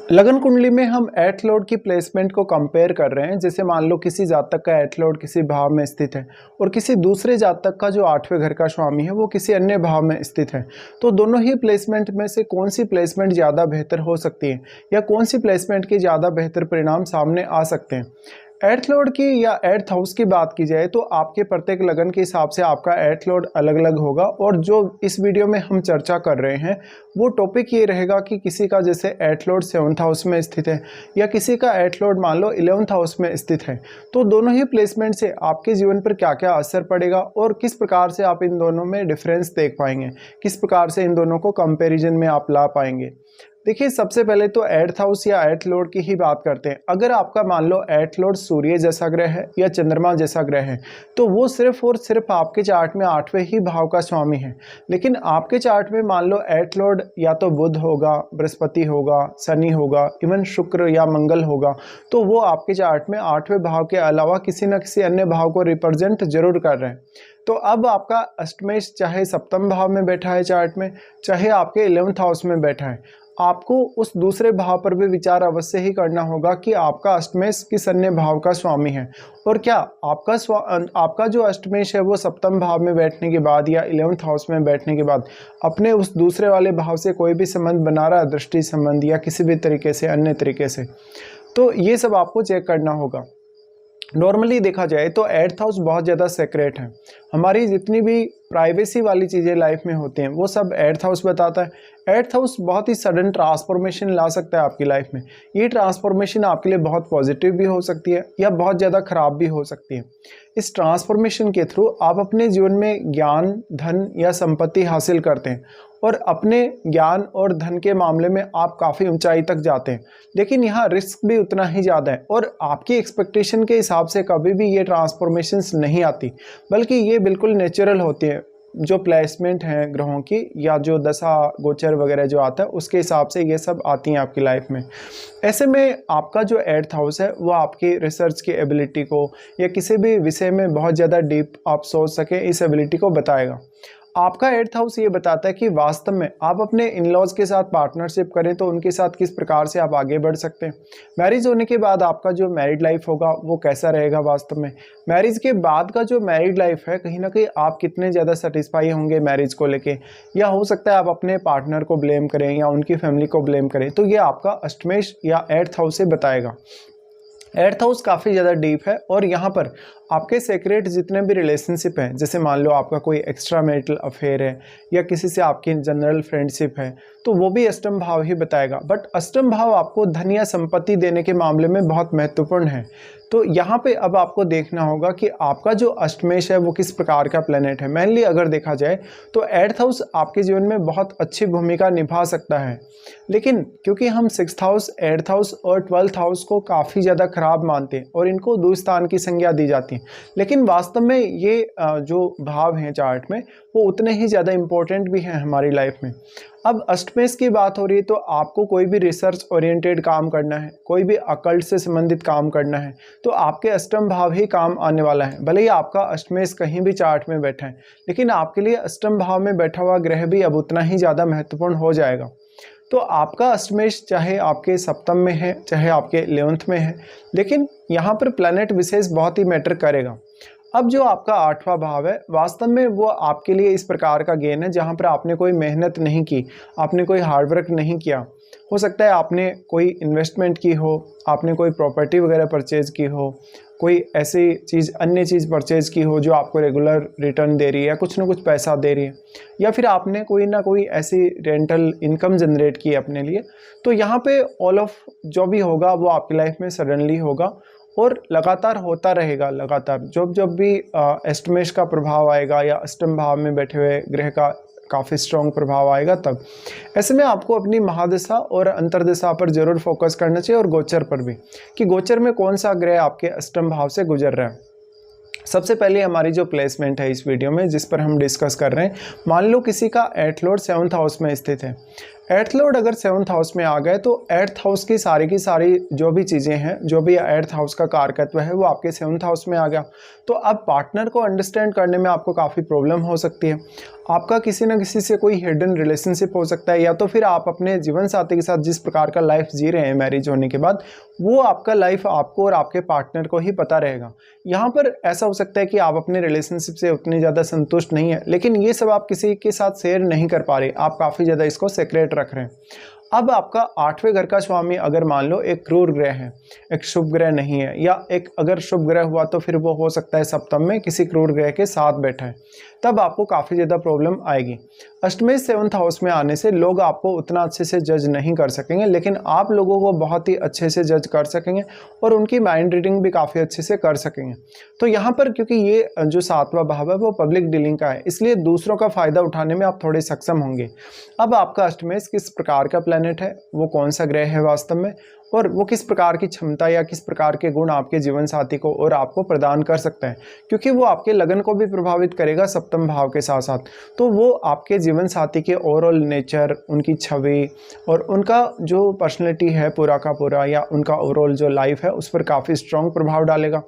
लगन कुंडली में हम एर्थ लॉर्ड की प्लेसमेंट को कंपेयर कर रहे हैं। जैसे मान लो किसी जातक का एर्थ लॉर्ड किसी भाव में स्थित है और किसी दूसरे जातक का जो 8वें घर का स्वामी है वो किसी अन्य भाव में स्थित है, तो दोनों ही प्लेसमेंट में से कौन सी प्लेसमेंट ज़्यादा बेहतर हो सकती है या कौन सी प्लेसमेंट के ज़्यादा बेहतर परिणाम सामने आ सकते हैं। एर्थ लॉर्ड की या एर्थ हाउस की बात की जाए तो आपके प्रत्येक लगन के हिसाब से आपका एर्थ लॉर्ड अलग अलग होगा। और जो इस वीडियो में हम चर्चा कर रहे हैं वो टॉपिक ये रहेगा कि किसी का जैसे एर्थ लॉर्ड 7th हाउस में स्थित है या किसी का एर्थ लॉर्ड मान लो 11th हाउस में स्थित है, तो दोनों ही प्लेसमेंट से आपके जीवन पर क्या क्या असर पड़ेगा और किस प्रकार से आप इन दोनों में डिफरेंस देख पाएंगे, किस प्रकार से इन दोनों को कंपैरिजन में आप ला पाएंगे। देखिए, सबसे पहले तो एर्थ हाउस या एर्थ लॉर्ड की ही बात करते हैं। अगर आपका मान लो एर्थ लॉर्ड सूर्य जैसा ग्रह है या चंद्रमा जैसा ग्रह है तो वो सिर्फ और सिर्फ आपके चार्ट में 8वें ही भाव का स्वामी है। लेकिन आपके चार्ट में मान लो एर्थ लॉर्ड या तो बुध होगा, बृहस्पति होगा, शनि होगा, इवन शुक्र या मंगल होगा, तो वो आपके चार्ट में 8वें भाव के अलावा किसी न किसी अन्य भाव को रिप्रेजेंट जरूर कर रहे हैं। तो अब आपका अष्टमेश चाहे सप्तम भाव में बैठा है चार्ट में, चाहे आपके 11th हाउस में बैठा है, आपको उस दूसरे भाव पर भी विचार अवश्य ही करना होगा कि आपका अष्टमेश किस अन्य भाव का स्वामी है और क्या आपका जो अष्टमेश है वो सप्तम भाव में बैठने के बाद या 11th हाउस में बैठने के बाद अपने उस दूसरे वाले भाव से कोई भी संबंध बना रहा है, दृष्टि संबंध या किसी भी तरीके से अन्य तरीके से, तो ये सब आपको चेक करना होगा। नॉर्मली देखा जाए तो एर्थ हाउस बहुत ज़्यादा सेक्रेट है। हमारी जितनी भी प्राइवेसी वाली चीज़ें लाइफ में होती हैं वो सब एर्थ हाउस बताता है। एर्थ हाउस बहुत ही सडन ट्रांसफॉर्मेशन ला सकता है आपकी लाइफ में। ये ट्रांसफॉर्मेशन आपके लिए बहुत पॉजिटिव भी हो सकती है या बहुत ज़्यादा ख़राब भी हो सकती है। इस ट्रांसफॉर्मेशन के थ्रू आप अपने जीवन में ज्ञान, धन या संपत्ति हासिल करते हैं और अपने ज्ञान और धन के मामले में आप काफ़ी ऊंचाई तक जाते हैं। लेकिन यहाँ रिस्क भी उतना ही ज़्यादा है और आपकी एक्सपेक्टेशन के हिसाब से कभी भी ये ट्रांसफॉर्मेशंस नहीं आती, बल्कि ये बिल्कुल नेचुरल होती है। जो प्लेसमेंट है ग्रहों की या जो दशा गोचर वगैरह जो आता है उसके हिसाब से ये सब आती हैं आपकी लाइफ में। ऐसे में आपका जो एर्थ हाउस है वो आपकी रिसर्च की एबिलिटी को या किसी भी विषय में बहुत ज़्यादा डीप आप सोच सकें इस एबिलिटी को बताएगा। आपका एर्थ हाउस ये बताता है कि वास्तव में आप अपने इन-लॉज के साथ पार्टनरशिप करें तो उनके साथ किस प्रकार से आप आगे बढ़ सकते हैं। मैरिज होने के बाद आपका जो मैरिड लाइफ होगा वो कैसा रहेगा वास्तव में। मैरिज के बाद का जो मैरिड लाइफ है कहीं ना कहीं आप कितने ज़्यादा सेटिस्फाई होंगे मैरिज को लेके, या हो सकता है आप अपने पार्टनर को ब्लेम करें या उनकी फैमिली को ब्लेम करें। तो ये आपका अष्टमेश या एर्थ हाउस से बताएगा। एर्थ हाउस काफ़ी ज़्यादा डीप है और यहाँ पर आपके सेक्रेट जितने भी रिलेशनशिप हैं, जैसे मान लो आपका कोई एक्स्ट्रा मैरिटल अफेयर है या किसी से आपकी जनरल फ्रेंडशिप है, तो वो भी अष्टम भाव ही बताएगा। बट अष्टम भाव आपको धन या संपत्ति देने के मामले में बहुत महत्वपूर्ण है। तो यहाँ पे अब आपको देखना होगा कि आपका जो अष्टमेश है वो किस प्रकार का प्लेनेट है। मेनली अगर देखा जाए तो एर्थ हाउस आपके जीवन में बहुत अच्छी भूमिका निभा सकता है, लेकिन क्योंकि हम 6th हाउस, एर्थ हाउस और 12th हाउस को काफ़ी ज़्यादा खराब मानते हैं और इनको दुस्थान की संज्ञा दी जाती है, लेकिन वास्तव में ये जो भाव हैं चार्ट में वो उतने ही ज़्यादा इम्पोर्टेंट भी हैं हमारी लाइफ में। अब अष्टमेश की बात हो रही है तो आपको कोई भी रिसर्च ओरिएंटेड काम करना है, कोई भी अकल्ट से संबंधित काम करना है, तो आपके अष्टम भाव ही काम आने वाला है। भले ही आपका अष्टमेश कहीं भी चार्ट में बैठा है, लेकिन आपके लिए अष्टम भाव में बैठा हुआ ग्रह भी अब उतना ही ज़्यादा महत्वपूर्ण हो जाएगा। तो आपका अष्टमेश चाहे आपके सप्तम में है चाहे आपके 11th में है, लेकिन यहाँ पर प्लैनेट विशेष बहुत ही मैटर करेगा। अब जो आपका 8वां भाव है वास्तव में वो आपके लिए इस प्रकार का गेन है जहाँ पर आपने कोई मेहनत नहीं की, आपने कोई हार्डवर्क नहीं किया। हो सकता है आपने कोई इन्वेस्टमेंट की हो, आपने कोई प्रॉपर्टी वगैरह परचेज की हो, कोई ऐसी चीज़ अन्य चीज़ परचेज की हो जो आपको रेगुलर रिटर्न दे रही है या कुछ ना कुछ पैसा दे रही है, या फिर आपने कोई ना कोई ऐसी रेंटल इनकम जनरेट की है अपने लिए। तो यहाँ पे ऑल ऑफ जो भी होगा वो आपकी लाइफ में सडनली होगा और लगातार होता रहेगा। लगातार जब भी अष्टमेश का प्रभाव आएगा या अष्टम भाव में बैठे हुए ग्रह का काफ़ी स्ट्रॉन्ग प्रभाव आएगा, तब ऐसे में आपको अपनी महादशा और अंतर्दशा पर जरूर फोकस करना चाहिए और गोचर पर भी, कि गोचर में कौन सा ग्रह आपके अष्टम भाव से गुजर रहा है। सबसे पहले हमारी जो प्लेसमेंट है इस वीडियो में जिस पर हम डिस्कस कर रहे हैं, मान लो किसी का एर्थ लॉर्ड 7th हाउस में स्थित है। एर्थ लॉर्ड अगर 7th हाउस में आ गए तो एर्थ हाउस की सारी जो भी चीज़ें हैं, जो भी एर्थ हाउस का कारकत्व है वो आपके 7th हाउस में आ गया। तो अब पार्टनर को अंडरस्टैंड करने में आपको काफ़ी प्रॉब्लम हो सकती है। आपका किसी न किसी से कोई हिडन रिलेशनशिप हो सकता है, या तो फिर आप अपने जीवन साथी के साथ जिस प्रकार का लाइफ जी रहे हैं मैरिज होने के बाद, वो आपका लाइफ आपको और आपके पार्टनर को ही पता रहेगा। यहाँ पर ऐसा हो सकता है कि आप अपने रिलेशनशिप से उतनी ज़्यादा संतुष्ट नहीं है, लेकिन ये सब आप किसी के साथ शेयर नहीं कर पा रहे, आप काफ़ी ज़्यादा इसको सीक्रेट रख रहे हैं। अब आपका 8वें घर का स्वामी अगर मान लो एक क्रूर ग्रह है, एक शुभ ग्रह नहीं है, या एक अगर शुभ ग्रह हुआ तो फिर वो हो सकता है सप्तम में किसी क्रूर ग्रह के साथ बैठा है, तब आपको काफ़ी ज़्यादा प्रॉब्लम आएगी। अष्टमेश 7th हाउस में आने से लोग आपको उतना अच्छे से जज नहीं कर सकेंगे, लेकिन आप लोगों को बहुत ही अच्छे से जज कर सकेंगे और उनकी माइंड रीडिंग भी काफ़ी अच्छे से कर सकेंगे। तो यहाँ पर क्योंकि ये जो 7वां भाव है वो पब्लिक डीलिंग का है, इसलिए दूसरों का फ़ायदा उठाने में आप थोड़े सक्षम होंगे। अब आपका अष्टमेश किस प्रकार का प्लैनेट है, वो कौन सा ग्रह है वास्तव में, और वो किस प्रकार की क्षमता या किस प्रकार के गुण आपके जीवन साथी को और आपको प्रदान कर सकता है, क्योंकि वो आपके लगन को भी प्रभावित करेगा सप्तम भाव के साथ साथ। तो वो आपके जीवन साथी के ओवरऑल नेचर, उनकी छवि और उनका जो पर्सनैलिटी है पूरा का पूरा, या उनका ओवरऑल जो लाइफ है उस पर काफ़ी स्ट्रॉन्ग प्रभाव डालेगा।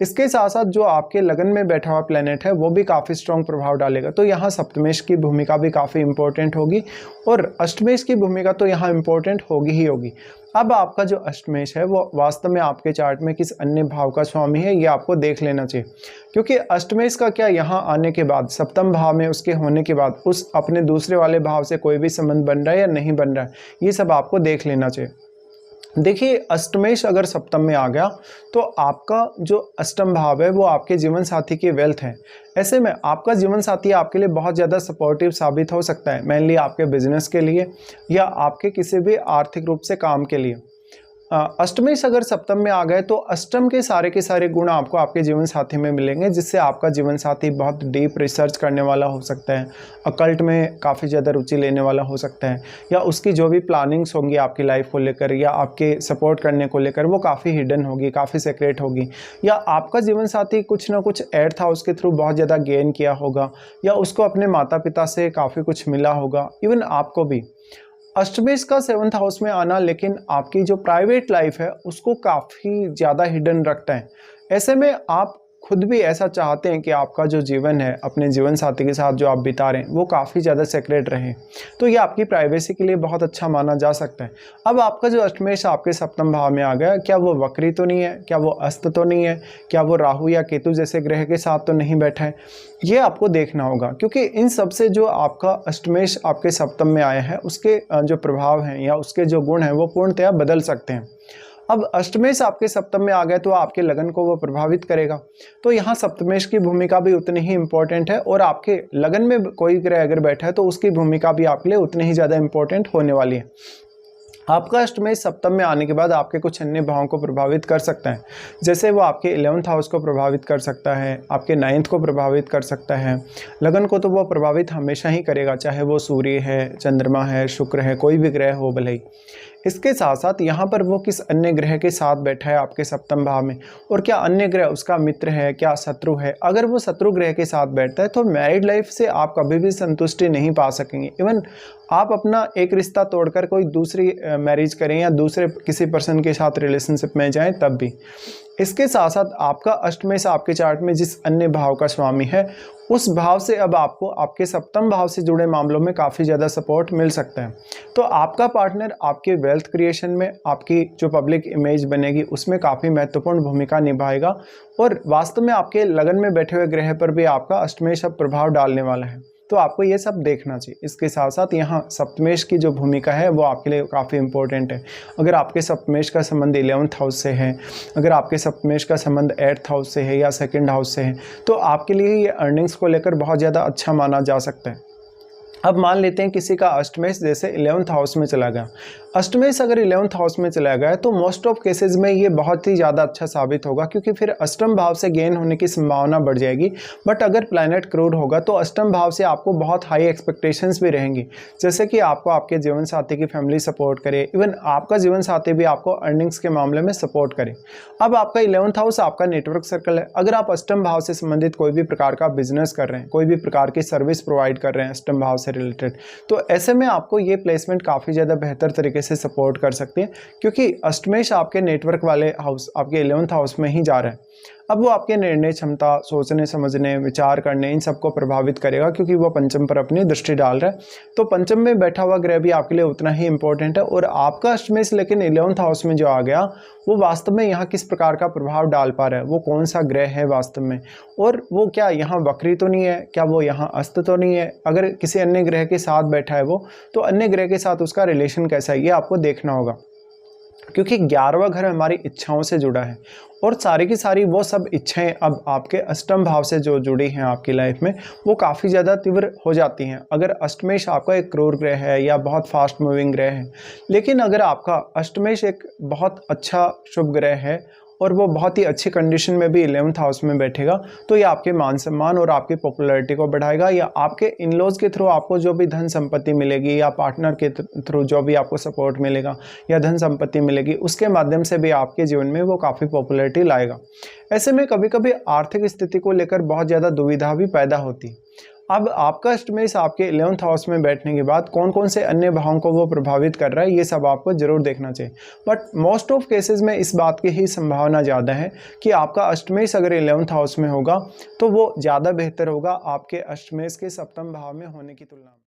इसके साथ साथ जो आपके लगन में बैठा हुआ प्लेनेट है वो भी काफ़ी स्ट्रॉन्ग प्रभाव डालेगा। तो यहाँ सप्तमेश की भूमिका भी काफ़ी इंपॉर्टेंट होगी, और अष्टमेश की भूमिका तो यहाँ इंपॉर्टेंट होगी ही होगी। अब आपका जो अष्टमेश है वो वास्तव में आपके चार्ट में किस अन्य भाव का स्वामी है, ये आपको देख लेना चाहिए, क्योंकि अष्टमेश का क्या यहाँ आने के बाद, सप्तम भाव में उसके होने के बाद, उस अपने दूसरे वाले भाव से कोई भी संबंध बन रहा है या नहीं बन रहा है, ये सब आपको देख लेना चाहिए। देखिए, अष्टमेश अगर सप्तम में आ गया तो आपका जो अष्टम भाव है वो आपके जीवन साथी की वेल्थ है। ऐसे में आपका जीवन साथी आपके लिए बहुत ज़्यादा सपोर्टिव साबित हो सकता है, मेनली आपके बिजनेस के लिए या आपके किसी भी आर्थिक रूप से काम के लिए। अष्टमेश अगर सप्तम में आ गए तो अष्टम के सारे गुण आपको आपके जीवन साथी में मिलेंगे, जिससे आपका जीवन साथी बहुत डीप रिसर्च करने वाला हो सकता है, अकल्ट में काफ़ी ज़्यादा रुचि लेने वाला हो सकता है, या उसकी जो भी प्लानिंग्स होंगी आपकी लाइफ को लेकर या आपके सपोर्ट करने को लेकर वो काफ़ी हिडन होगी, काफ़ी सीक्रेट होगी, या आपका जीवन साथी कुछ ना कुछ एर्थ हाउस के थ्रू बहुत ज़्यादा गेन किया होगा, या उसको अपने माता पिता से काफ़ी कुछ मिला होगा, इवन आपको भी। अष्टमेश का 7th हाउस में आना लेकिन आपकी जो प्राइवेट लाइफ है उसको काफ़ी ज़्यादा हिडन रखता है। ऐसे में आप खुद भी ऐसा चाहते हैं कि आपका जो जीवन है अपने जीवन साथी के साथ जो आप बिता रहे हैं वो काफ़ी ज़्यादा सीक्रेट रहे, तो ये आपकी प्राइवेसी के लिए बहुत अच्छा माना जा सकता है। अब आपका जो अष्टमेश आपके सप्तम भाव में आ गया, क्या वो वक्री तो नहीं है, क्या वो अस्त तो नहीं है, क्या वो राहु या केतु जैसे ग्रह के साथ तो नहीं बैठा है, ये आपको देखना होगा, क्योंकि इन सब से जो आपका अष्टमेश आपके सप्तम में आया है उसके जो प्रभाव हैं या उसके जो गुण हैं वो पूर्णतया बदल सकते हैं। अब अष्टमेश आपके सप्तम में आ गए तो आपके लगन को वो प्रभावित करेगा, तो यहाँ सप्तमेश की भूमिका भी उतनी ही इंपॉर्टेंट है, और आपके लगन में कोई ग्रह अगर बैठा है तो उसकी भूमिका भी आपके लिए उतनी ही ज़्यादा इंपॉर्टेंट होने वाली है। आपका अष्टमेश सप्तम में आने के बाद आपके कुछ अन्य भावों को प्रभावित कर सकता है, जैसे वो आपके 11th हाउस को प्रभावित कर सकता है, आपके 9th को प्रभावित कर सकता है। लगन को तो वो प्रभावित हमेशा ही करेगा, चाहे वो सूर्य है, चंद्रमा है, शुक्र है, कोई भी ग्रह हो भले ही। इसके साथ साथ यहाँ पर वो किस अन्य ग्रह के साथ बैठा है आपके सप्तम भाव में, और क्या अन्य ग्रह उसका मित्र है, क्या शत्रु है। अगर वो शत्रु ग्रह के साथ बैठता है तो मैरिड लाइफ से आप कभी भी संतुष्टि नहीं पा सकेंगे। इवन आप अपना एक रिश्ता तोड़कर कोई दूसरी मैरिज करें या दूसरे किसी पर्सन के साथ रिलेशनशिप में जाएं तब भी। इसके साथ साथ आपका अष्टमेश आपके चार्ट में जिस अन्य भाव का स्वामी है उस भाव से अब आपको आपके सप्तम भाव से जुड़े मामलों में काफ़ी ज़्यादा सपोर्ट मिल सकता है। तो आपका पार्टनर आपके वेल्थ क्रिएशन में, आपकी जो पब्लिक इमेज बनेगी उसमें काफ़ी महत्वपूर्ण भूमिका निभाएगा, और वास्तव में आपके लगन में बैठे हुए ग्रह पर भी आपका अष्टमेश अब प्रभाव डालने वाला है। तो आपको ये सब देखना चाहिए। इसके साथ साथ यहाँ सप्तमेश की जो भूमिका है वो आपके लिए काफ़ी इंपॉर्टेंट है। अगर आपके सप्तमेश का संबंध 11th हाउस से है, अगर आपके सप्तमेश का संबंध 8th हाउस से है या 2nd हाउस से है, तो आपके लिए ये अर्निंग्स को लेकर बहुत ज़्यादा अच्छा माना जा सकता है। अब मान लेते हैं किसी का अष्टमेश जैसे 11th हाउस में चला गया। अष्टमेश अगर 11th हाउस में चला गया तो मोस्ट ऑफ केसेस में ये बहुत ही ज़्यादा अच्छा साबित होगा, क्योंकि फिर अष्टम भाव से गेन होने की संभावना बढ़ जाएगी। बट अगर प्लैनेट क्रूर होगा तो अष्टम भाव से आपको बहुत हाई एक्सपेक्टेशंस भी रहेंगी, जैसे कि आपको आपके जीवन साथी की फैमिली सपोर्ट करे, इवन आपका जीवन साथी भी आपको अर्निंग्स के मामले में सपोर्ट करे। अब आपका 11th हाउस आपका नेटवर्क सर्कल है। अगर आप अष्टम भाव से संबंधित कोई भी प्रकार का बिजनेस कर रहे हैं, कोई भी प्रकार की सर्विस प्रोवाइड कर रहे हैं अष्टम भाव से से रिलेटेड। तो ऐसे में आपको ये प्लेसमेंट काफ़ी ज़्यादा बेहतर तरीके से सपोर्ट कर सकती है, क्योंकि अष्टमेश आपके नेटवर्क वाले हाउस, आपके 11th हाउस में ही जा रहा है। अब वो आपके निर्णय क्षमता, सोचने समझने, विचार करने, इन सबको प्रभावित करेगा, क्योंकि वो पंचम पर अपनी दृष्टि डाल रहा है। तो पंचम में बैठा हुआ ग्रह भी आपके लिए उतना ही इंपॉर्टेंट है। और आपका अष्टमेश लेकिन 11th हाउस में जो आ गया, वो वास्तव में यहाँ किस प्रकार का प्रभाव डाल पा रहा है, वो कौन सा ग्रह है वास्तव में, और वो क्या यहाँ वक्री तो नहीं है, क्या वो यहाँ अस्त तो नहीं है। अगर किसी अन्य ग्रह के साथ बैठा है वो, तो अन्य ग्रह के साथ उसका रिलेशन कैसा है, ये आपको देखना होगा, क्योंकि 11वां घर हमारी इच्छाओं से जुड़ा है। और सारी की सारी वो सब इच्छाएं अब आपके अष्टम भाव से जो जुड़ी हैं आपकी लाइफ में, वो काफ़ी ज़्यादा तीव्र हो जाती हैं। अगर अष्टमेश आपका एक क्रूर ग्रह है या बहुत फास्ट मूविंग ग्रह है, लेकिन अगर आपका अष्टमेश एक बहुत अच्छा शुभ ग्रह है और वो बहुत ही अच्छी कंडीशन में भी 11th हाउस में बैठेगा, तो ये आपके मान सम्मान और आपकी पॉपुलैरिटी को बढ़ाएगा, या आपके इन लॉज के थ्रू आपको जो भी धन संपत्ति मिलेगी, या पार्टनर के थ्रू जो भी आपको सपोर्ट मिलेगा या धन संपत्ति मिलेगी, उसके माध्यम से भी आपके जीवन में वो काफ़ी पॉपुलैरिटी लाएगा। ऐसे में कभी कभी आर्थिक स्थिति को लेकर बहुत ज़्यादा दुविधा भी पैदा होती है। अब आपका अष्टमेश आपके 11th हाउस में बैठने के बाद कौन कौन से अन्य भावों को वो प्रभावित कर रहा है, ये सब आपको जरूर देखना चाहिए। बट मोस्ट ऑफ केसेस में इस बात की ही संभावना ज़्यादा है कि आपका अष्टमेश अगर 11th हाउस में होगा, तो वो ज़्यादा बेहतर होगा आपके अष्टमेश के सप्तम भाव में होने की तुलना में।